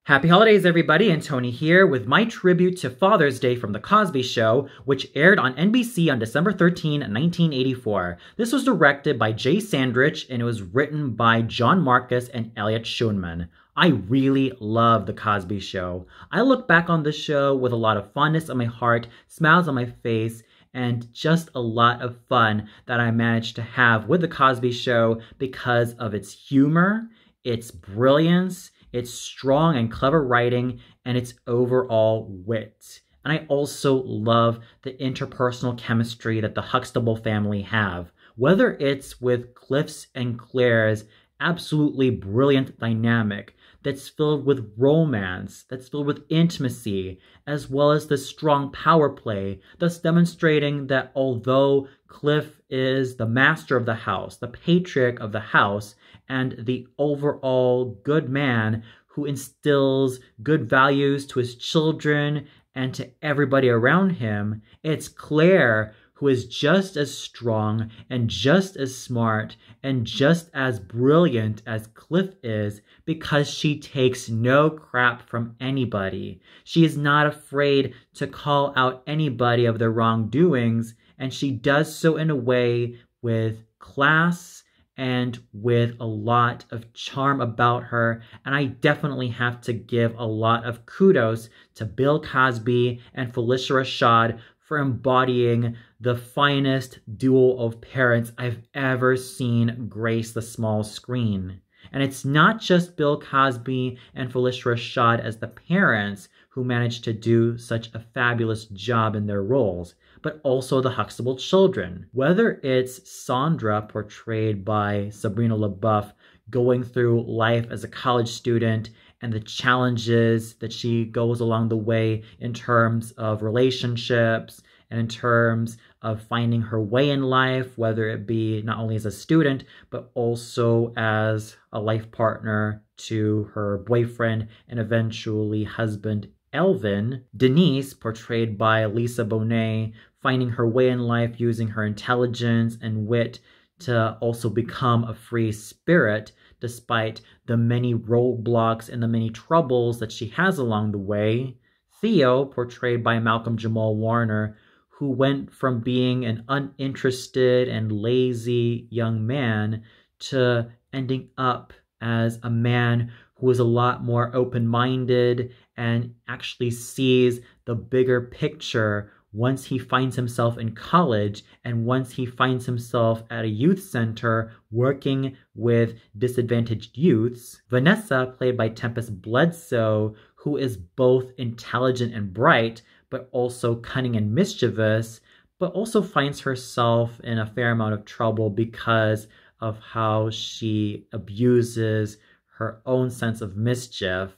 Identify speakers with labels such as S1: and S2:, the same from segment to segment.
S1: Happy holidays, everybody, and Tony here with my tribute to Father's Day from The Cosby Show, which aired on NBC on December 13, 1984. This was directed by Jay Sandrich, and it was written by John Marcus and Elliot Schoenman. I really love The Cosby Show. I look back on this show with a lot of fondness in my heart, smiles on my face, and just a lot of fun that I managed to have with The Cosby Show because of its humor, its brilliance, its strong and clever writing, and its overall wit. And I also love the interpersonal chemistry that the Huxtable family have. Whether it's with Cliff's and Claire's absolutely brilliant dynamic that's filled with romance, that's filled with intimacy, as well as the strong power play, thus demonstrating that although Cliff is the master of the house, the patriarch of the house, and the overall good man who instills good values to his children and to everybody around him, it's Claire who is just as strong and just as smart and just as brilliant as Cliff is because she takes no crap from anybody. She is not afraid to call out anybody of their wrongdoings, and she does so in a way with class and with a lot of charm about her. And I definitely have to give a lot of kudos to Bill Cosby and Felicia Rashad for embodying the finest duo of parents I've ever seen grace the small screen. And it's not just Bill Cosby and Felicia Rashad as the parents who managed to do such a fabulous job in their roles, but also the Huxtable children. Whether it's Sandra, portrayed by Sabrina LaBeouf, going through life as a college student and the challenges that she goes along the way in terms of relationships and in terms of finding her way in life, whether it be not only as a student, but also as a life partner to her boyfriend and eventually husband, Elvin. Denise, portrayed by Lisa Bonet, finding her way in life using her intelligence and wit to also become a free spirit, despite the many roadblocks and the many troubles that she has along the way. Theo, portrayed by Malcolm Jamal Warner, who went from being an uninterested and lazy young man to ending up as a man who is a lot more open-minded and actually sees the bigger picture once he finds himself in college and once he finds himself at a youth center working with disadvantaged youths. Vanessa, played by Tempest Bledsoe, who is both intelligent and bright, but also cunning and mischievous, but also finds herself in a fair amount of trouble because of how she abuses her own sense of mischief,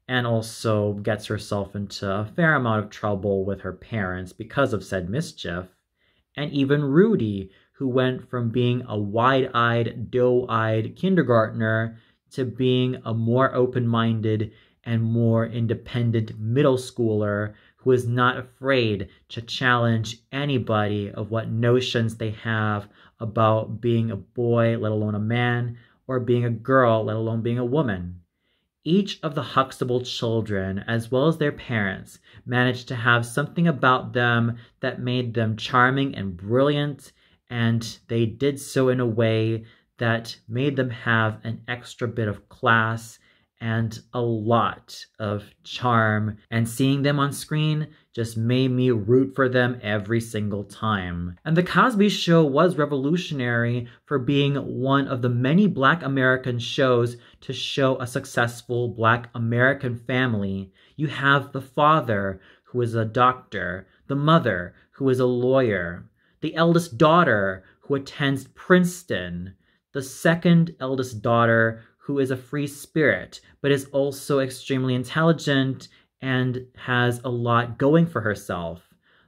S1: and also gets herself into a fair amount of trouble with her parents because of said mischief. And even Rudy, who went from being a wide-eyed, doe-eyed kindergartner to being a more open-minded and more independent middle schooler who is not afraid to challenge anybody of what notions they have about being a boy, let alone a man, or being a girl, let alone being a woman. Each of the Huxtable children, as well as their parents, managed to have something about them that made them charming and brilliant, and they did so in a way that made them have an extra bit of class and a lot of charm, and seeing them on screen just made me root for them every single time. And The Cosby Show was revolutionary for being one of the many Black American shows to show a successful Black American family. You have the father, who is a doctor, the mother, who is a lawyer, the eldest daughter, who attends Princeton, the second eldest daughter, who is a free spirit, but is also extremely intelligent and has a lot going for herself.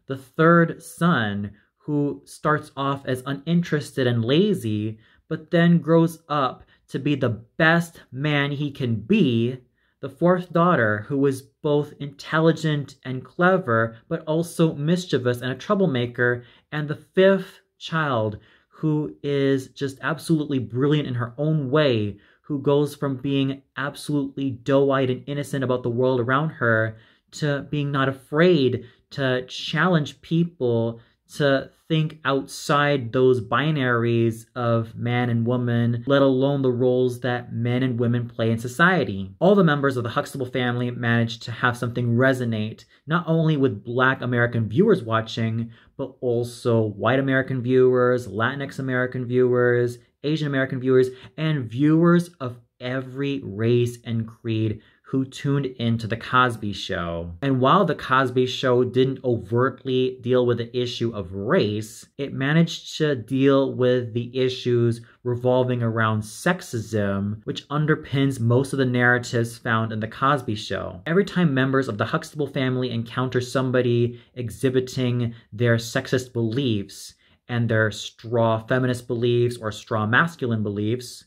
S1: The third son, who starts off as uninterested and lazy, but then grows up to be the best man he can be. The fourth daughter, who is both intelligent and clever, but also mischievous and a troublemaker. And the fifth child, who is just absolutely brilliant in her own way, who goes from being absolutely doe-eyed and innocent about the world around her to being not afraid to challenge people to think outside those binaries of man and woman, let alone the roles that men and women play in society. All the members of the Huxtable family managed to have something resonate, not only with Black American viewers watching, but also white American viewers, Latinx American viewers, Asian American viewers, and viewers of every race and creed who tuned into The Cosby Show. And while The Cosby Show didn't overtly deal with the issue of race, it managed to deal with the issues revolving around sexism, which underpins most of the narratives found in The Cosby Show. Every time members of the Huxtable family encounter somebody exhibiting their sexist beliefs and their straw feminist beliefs or straw masculine beliefs,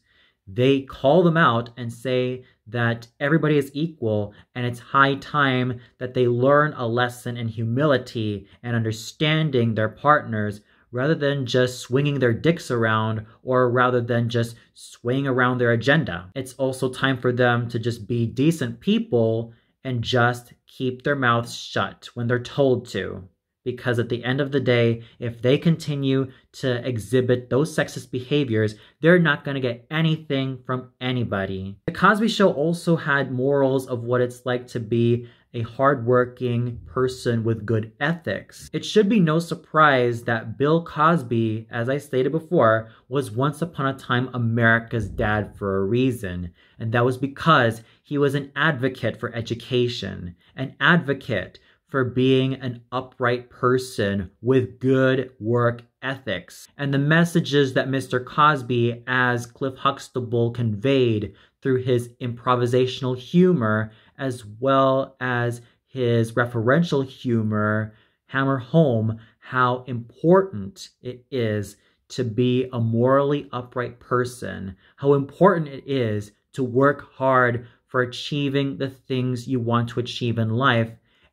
S1: they call them out and say that everybody is equal and it's high time that they learn a lesson in humility and understanding their partners rather than just swinging their dicks around or rather than just swaying around their agenda. It's also time for them to just be decent people and just keep their mouths shut when they're told to. Because at the end of the day, if they continue to exhibit those sexist behaviors, they're not going to get anything from anybody. The Cosby Show also had morals of what it's like to be a hardworking person with good ethics. It should be no surprise that Bill Cosby, as I stated before, was once upon a time America's dad for a reason. And that was because he was an advocate for education, an advocate for being an upright person with good work ethics. And the messages that Mr. Cosby as Cliff Huxtable conveyed through his improvisational humor as well as his referential humor hammer home how important it is to be a morally upright person, how important it is to work hard for achieving the things you want to achieve in life,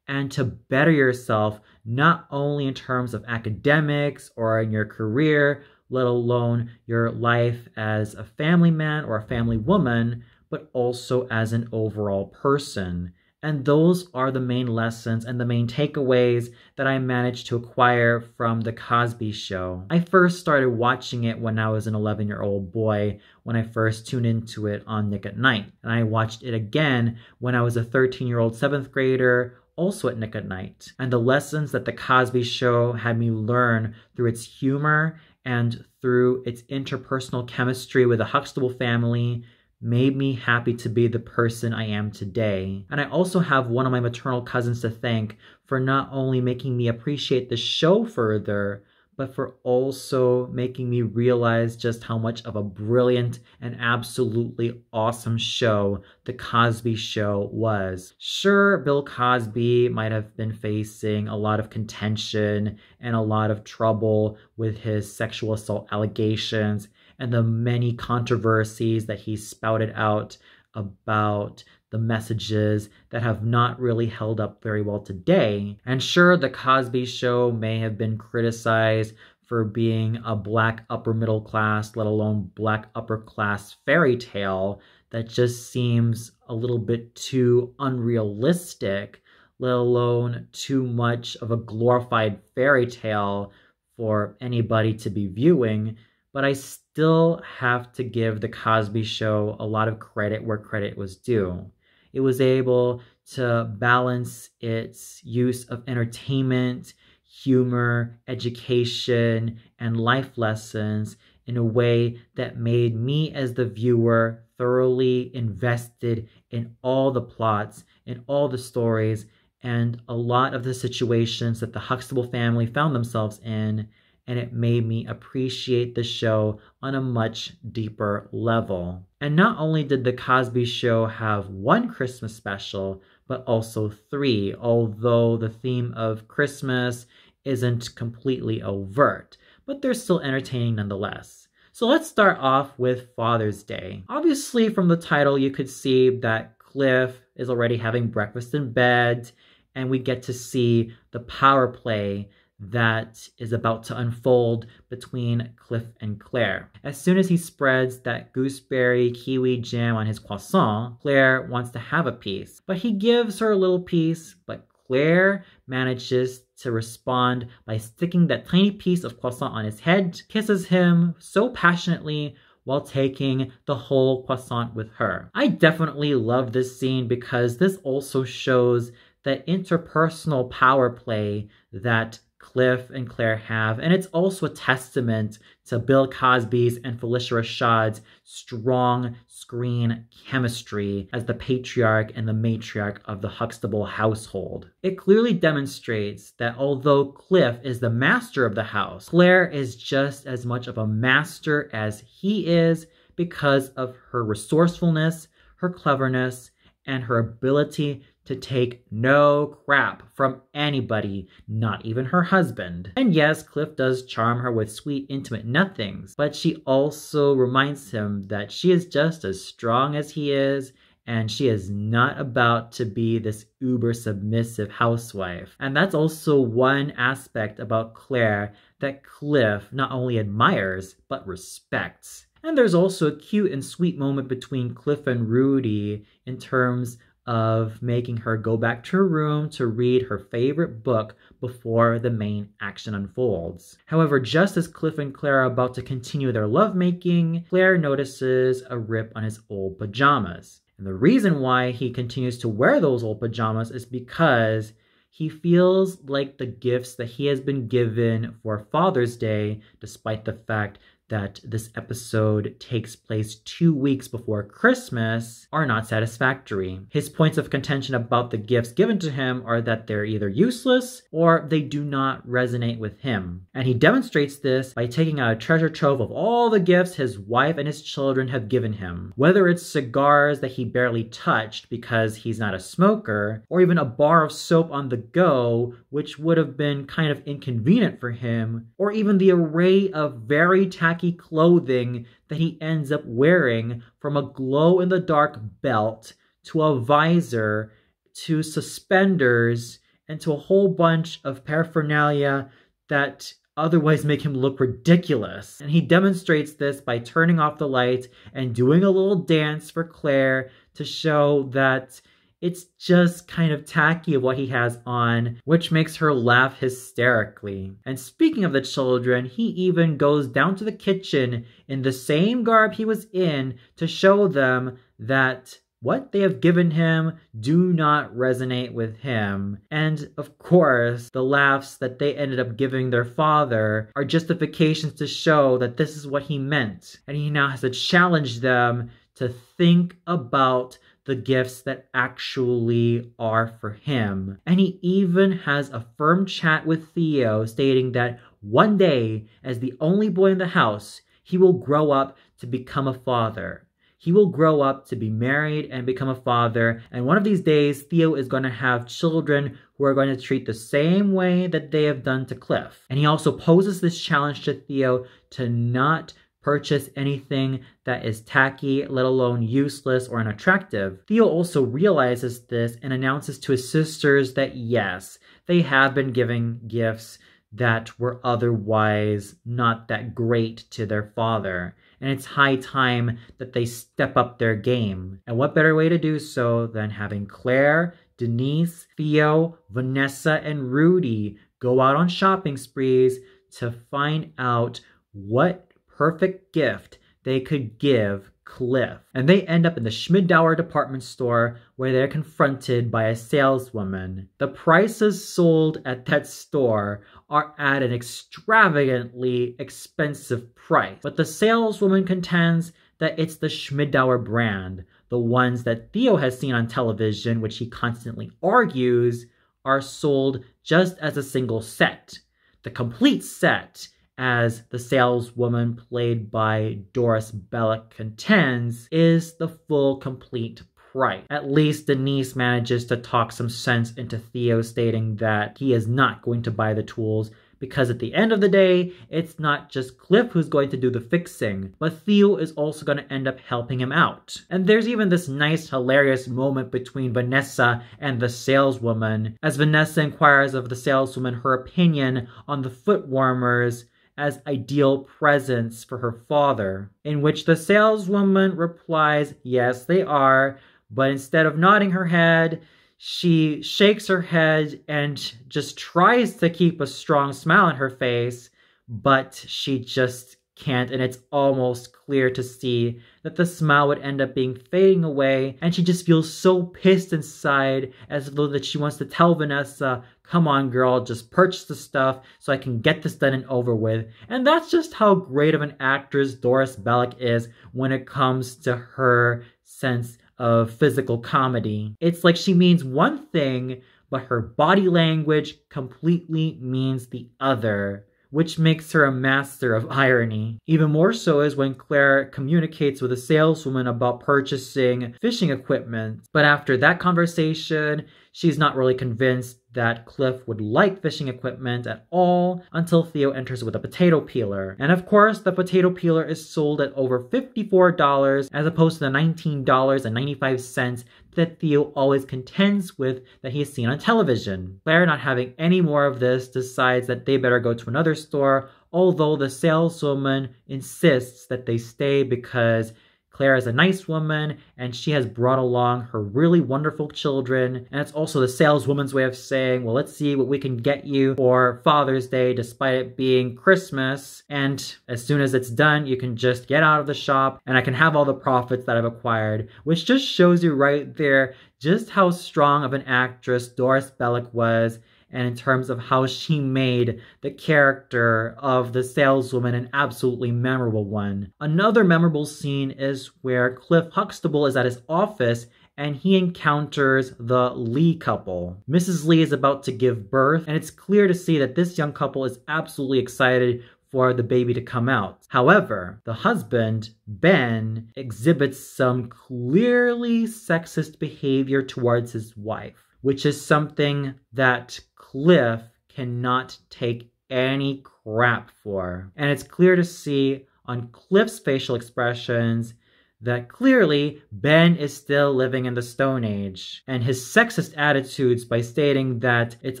S1: and to better yourself, not only in terms of academics or in your career, let alone your life as a family man or a family woman, but also as an overall person. And those are the main lessons and the main takeaways that I managed to acquire from The Cosby Show. I first started watching it when I was an 11-year-old boy, when I first tuned into it on Nick at Night. And I watched it again when I was a 13-year-old 7th grader, also at Nick at Night. And the lessons that The Cosby Show had me learn through its humor and through its interpersonal chemistry with the Huxtable family made me happy to be the person I am today. And I also have one of my maternal cousins to thank for not only making me appreciate the show further, but for also making me realize just how much of a brilliant and absolutely awesome show The Cosby Show was. Sure, Bill Cosby might have been facing a lot of contention and a lot of trouble with his sexual assault allegations and the many controversies that he spouted out about the messages that have not really held up very well today. And sure, The Cosby Show may have been criticized for being a Black upper middle class, let alone Black upper class fairy tale that just seems a little bit too unrealistic, let alone too much of a glorified fairy tale for anybody to be viewing. But I still have to give The Cosby Show a lot of credit where credit was due. It was able to balance its use of entertainment, humor, education, and life lessons in a way that made me as the viewer thoroughly invested in all the plots, in all the stories, and a lot of the situations that the Huxtable family found themselves in, and it made me appreciate the show on a much deeper level. And not only did The Cosby Show have one Christmas special, but also 3, although the theme of Christmas isn't completely overt, but they're still entertaining nonetheless. So let's start off with Father's Day. Obviously, from the title, you could see that Cliff is already having breakfast in bed, and we get to see the power play that is about to unfold between Cliff and Claire. As soon as he spreads that gooseberry kiwi jam on his croissant, Claire wants to have a piece. But he gives her a little piece, but Claire manages to respond by sticking that tiny piece of croissant on his head, kisses him so passionately while taking the whole croissant with her. I definitely love this scene because this also shows that interpersonal power play that Cliff and Claire have, and it's also a testament to Bill Cosby's and Felicia Rashad's strong screen chemistry as the patriarch and the matriarch of the Huxtable household. It clearly demonstrates that although Cliff is the master of the house, Claire is just as much of a master as he is because of her resourcefulness, her cleverness, and her ability to take no crap from anybody, not even her husband. And yes, Cliff does charm her with sweet, intimate nothings, but she also reminds him that she is just as strong as he is, and she is not about to be this uber submissive housewife. And that's also one aspect about Claire that Cliff not only admires, but respects. And there's also a cute and sweet moment between Cliff and Rudy in terms of making her go back to her room to read her favorite book before the main action unfolds. However, just as Cliff and Claire are about to continue their lovemaking, Claire notices a rip on his old pajamas. And the reason why he continues to wear those old pajamas is because he feels like the gifts that he has been given for Father's Day, despite the fact that this episode takes place 2 weeks before Christmas, are not satisfactory. His points of contention about the gifts given to him are that they're either useless or they do not resonate with him. And he demonstrates this by taking out a treasure trove of all the gifts his wife and his children have given him. Whether it's cigars that he barely touched because he's not a smoker, or even a bar of soap on the go, which would have been kind of inconvenient for him, or even the array of very tacky clothing that he ends up wearing, from a glow-in-the-dark belt to a visor to suspenders and to a whole bunch of paraphernalia that otherwise make him look ridiculous. And he demonstrates this by turning off the lights and doing a little dance for Claire to show that it's just kind of tacky of what he has on, which makes her laugh hysterically. And speaking of the children, he even goes down to the kitchen in the same garb he was in to show them that what they have given him do not resonate with him. And of course, the laughs that they ended up giving their father are justifications to show that this is what he meant. And he now has to challenge them to think about the gifts that actually are for him. And he even has a firm chat with Theo stating that one day, as the only boy in the house, he will grow up to become a father. He will grow up to be married and become a father, and one of these days, Theo is going to have children who are going to treat the same way that they have done to Cliff. And he also poses this challenge to Theo to not purchase anything that is tacky, let alone useless or unattractive. Theo also realizes this and announces to his sisters that yes, they have been giving gifts that were otherwise not that great to their father. And it's high time that they step up their game. And what better way to do so than having Claire, Denise, Theo, Vanessa, and Rudy go out on shopping sprees to find out what perfect gift they could give Cliff. And they end up in the Schmidauer department store where they're confronted by a saleswoman. The prices sold at that store are at an extravagantly expensive price, but the saleswoman contends that it's the Schmidauer brand. The ones that Theo has seen on television, which he constantly argues, are sold just as a single set. The complete set, as the saleswoman played by Doris Bellick contends, is the full complete price. At least Denise manages to talk some sense into Theo, stating that he is not going to buy the tools because at the end of the day, it's not just Cliff who's going to do the fixing, but Theo is also going to end up helping him out. And there's even this nice, hilarious moment between Vanessa and the saleswoman, as Vanessa inquires of the saleswoman her opinion on the foot warmers as ideal presents for her father, in which the saleswoman replies, yes, they are, but instead of nodding her head, she shakes her head and just tries to keep a strong smile on her face, but she just can't, and it's almost clear to see that the smile would end up being fading away, and she just feels so pissed inside, as though that she wants to tell Vanessa, come on girl, just purchase the stuff so I can get this done and over with. And that's just how great of an actress Doris Bellick is when it comes to her sense of physical comedy. It's like she means one thing, but her body language completely means the other, which makes her a master of irony. Even more so is when Claire communicates with a saleswoman about purchasing fishing equipment. But after that conversation, she's not really convinced that Cliff would like fishing equipment at all until Theo enters with a potato peeler. And of course, the potato peeler is sold at over $54 as opposed to the $19.95 that Theo always contends with that he has seen on television. Claire, not having any more of this, decides that they better go to another store, although the saleswoman insists that they stay because Claire is a nice woman, and she has brought along her really wonderful children. And it's also the saleswoman's way of saying, well, let's see what we can get you for Father's Day, despite it being Christmas. And as soon as it's done, you can just get out of the shop, and I can have all the profits that I've acquired. Which just shows you right there just how strong of an actress Doris Bellick was, and in terms of how she made the character of the saleswoman an absolutely memorable one. Another memorable scene is where Cliff Huxtable is at his office and he encounters the Lee couple. Mrs. Lee is about to give birth, and it's clear to see that this young couple is absolutely excited for the baby to come out. However, the husband, Ben, exhibits some clearly sexist behavior towards his wife, which is something that Cliff cannot take any crap for. And it's clear to see on Cliff's facial expressions that clearly Ben is still living in the Stone Age. And his sexist attitudes by stating that it's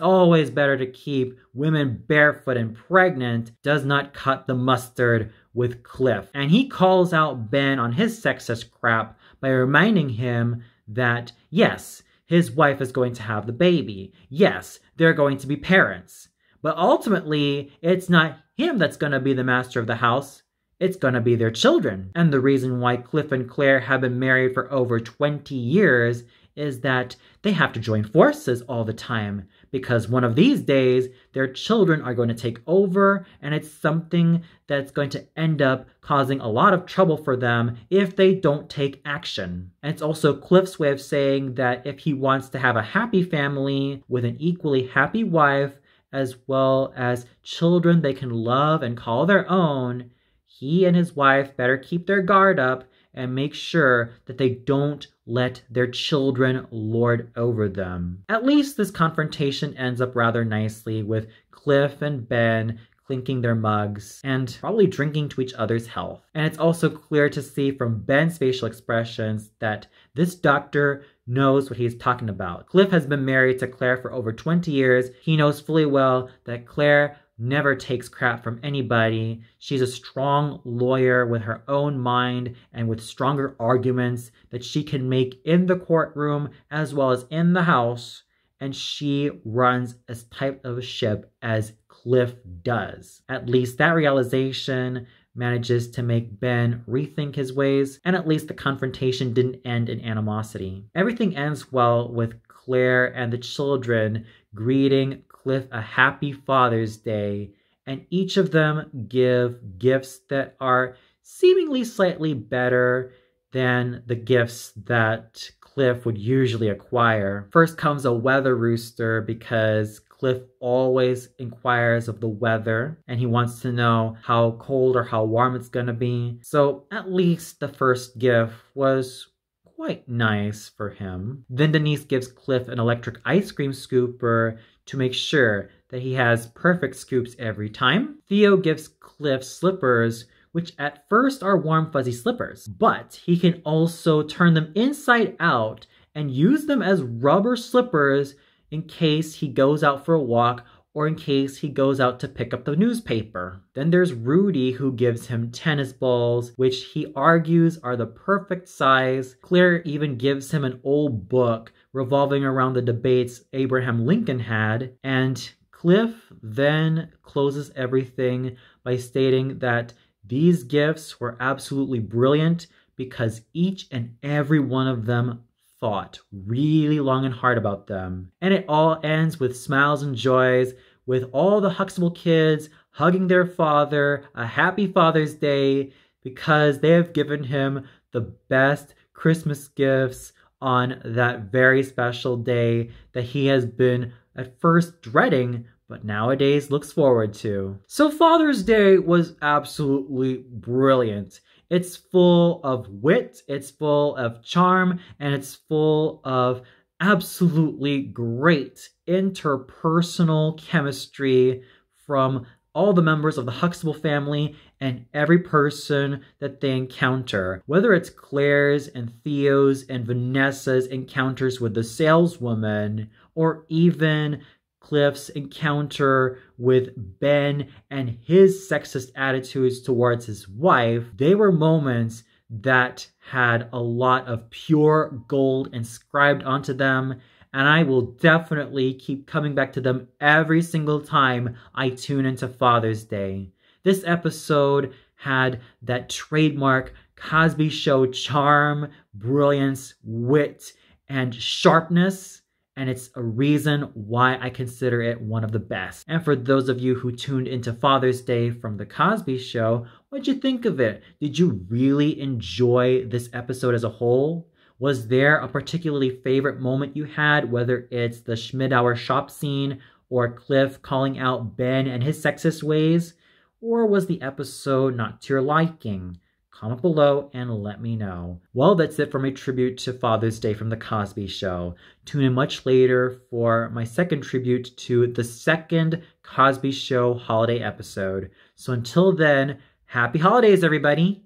S1: always better to keep women barefoot and pregnant does not cut the mustard with Cliff. And he calls out Ben on his sexist crap by reminding him that, yes, his wife is going to have the baby. Yes, they're going to be parents. But ultimately, it's not him that's going to be the master of the house. It's going to be their children. And the reason why Cliff and Claire have been married for over 20 years is that they have to join forces all the time, because one of these days their children are going to take over, and it's something that's going to end up causing a lot of trouble for them if they don't take action. And it's also Cliff's way of saying that if he wants to have a happy family with an equally happy wife, as well as children they can love and call their own, he and his wife better keep their guard up and make sure that they don't let their children lord over them. At least this confrontation ends up rather nicely, with Cliff and Ben clinking their mugs and probably drinking to each other's health. And it's also clear to see from Ben's facial expressions that this doctor knows what he's talking about. Cliff has been married to Claire for over 20 years. He knows fully well that Claire never takes crap from anybody. She's a strong lawyer with her own mind and with stronger arguments that she can make in the courtroom as well as in the house. And she runs as tight of a ship as Cliff does. At least that realization manages to make Ben rethink his ways, and at least the confrontation didn't end in animosity. Everything ends well with Claire and the children greeting Cliff a happy Father's Day, and each of them give gifts that are seemingly slightly better than the gifts that Cliff would usually acquire. First comes a weather rooster, because Cliff always inquires of the weather and he wants to know how cold or how warm it's gonna be. So at least the first gift was quite nice for him. Then Denise gives Cliff an electric ice cream scooper to make sure that he has perfect scoops every time. Theo gives Cliff slippers, which at first are warm fuzzy slippers, but he can also turn them inside out and use them as rubber slippers in case he goes out for a walk or in case he goes out to pick up the newspaper. Then there's Rudy, who gives him tennis balls, which he argues are the perfect size. Claire even gives him an old book revolving around the debates Abraham Lincoln had, and Cliff then closes everything by stating that these gifts were absolutely brilliant because each and every one of them thought really long and hard about them. And it all ends with smiles and joys, with all the Huxtable kids hugging their father, a happy Father's Day, because they have given him the best Christmas gifts on that very special day that he has been at first dreading, but nowadays looks forward to. So Father's Day was absolutely brilliant. It's full of wit, it's full of charm, and it's full of absolutely great interpersonal chemistry from all the members of the Huxtable family and every person that they encounter. Whether it's Claire's and Theo's and Vanessa's encounters with the saleswoman, or even Cliff's encounter with Ben and his sexist attitudes towards his wife, they were moments that had a lot of pure gold inscribed onto them, and I will definitely keep coming back to them every single time I tune into Father's Day. This episode had that trademark Cosby Show charm, brilliance, wit, and sharpness, and it's a reason why I consider it one of the best. And for those of you who tuned into Father's Day from The Cosby Show, what'd you think of it? Did you really enjoy this episode as a whole? Was there a particularly favorite moment you had, whether it's the Schmidauer shop scene or Cliff calling out Ben and his sexist ways? Or was the episode not to your liking? Comment below and let me know. Well, that's it for my tribute to Father's Day from The Cosby Show. Tune in much later for my second tribute to the second Cosby Show holiday episode. So until then, happy holidays, everybody!